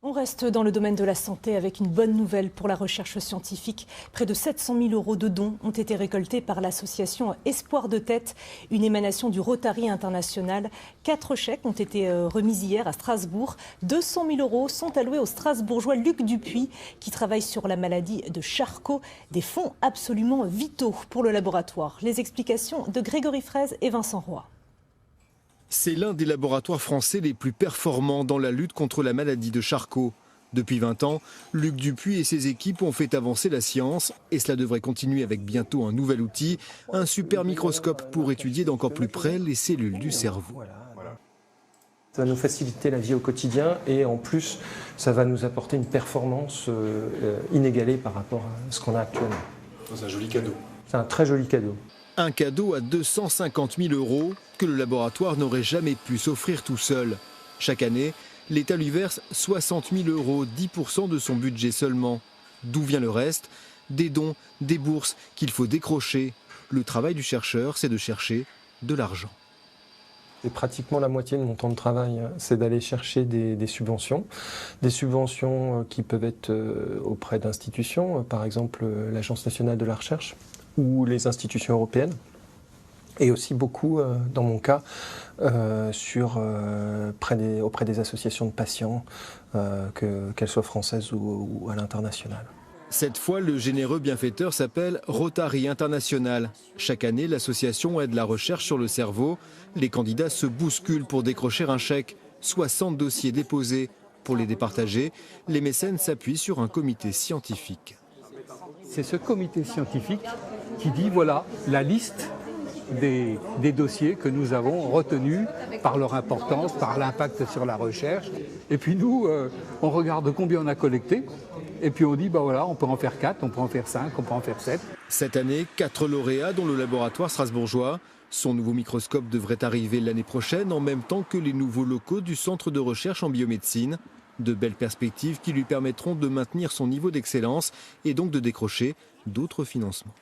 On reste dans le domaine de la santé avec une bonne nouvelle pour la recherche scientifique. Près de 700 000 € de dons ont été récoltés par l'association Espoir de tête, une émanation du Rotary International. 4 chèques ont été remis hier à Strasbourg. 200 000 € sont alloués au Strasbourgeois Luc Dupuis qui travaille sur la maladie de Charcot. Des fonds absolument vitaux pour le laboratoire. Les explications de Grégory Fraise et Vincent Roy. C'est l'un des laboratoires français les plus performants dans la lutte contre la maladie de Charcot. Depuis 20 ans, Luc Dupuis et ses équipes ont fait avancer la science et cela devrait continuer avec bientôt un nouvel outil, un super microscope pour étudier d'encore plus près les cellules du cerveau. Ça va nous faciliter la vie au quotidien et en plus, ça va nous apporter une performance inégalée par rapport à ce qu'on a actuellement. C'est un joli cadeau. C'est un très joli cadeau. Un cadeau à 250 000 € que le laboratoire n'aurait jamais pu s'offrir tout seul. Chaque année, l'État lui verse 60 000 €, 10% de son budget seulement. D'où vient le reste? Des dons, des bourses qu'il faut décrocher. Le travail du chercheur, c'est de chercher de l'argent. Et pratiquement la moitié de mon temps de travail, c'est d'aller chercher des subventions. Des subventions qui peuvent être auprès d'institutions, par exemple l'Agence nationale de la recherche ou les institutions européennes. Et aussi beaucoup, dans mon cas, auprès des associations de patients, qu'elles soient françaises ou à l'international. Cette fois, le généreux bienfaiteur s'appelle Rotary International. Chaque année, l'association aide la recherche sur le cerveau. Les candidats se bousculent pour décrocher un chèque. 60 dossiers déposés. Pour les départager, les mécènes s'appuient sur un comité scientifique. C'est ce comité scientifique qui dit voilà la liste des dossiers que nous avons retenus par leur importance, par l'impact sur la recherche. Et puis nous, on regarde combien on a collecté. Et puis on dit, bah voilà, on peut en faire 4, on peut en faire 5, on peut en faire 7. Cette année, 4 lauréats dont le laboratoire strasbourgeois. Son nouveau microscope devrait arriver l'année prochaine en même temps que les nouveaux locaux du centre de recherche en biomédecine. De belles perspectives qui lui permettront de maintenir son niveau d'excellence et donc de décrocher d'autres financements.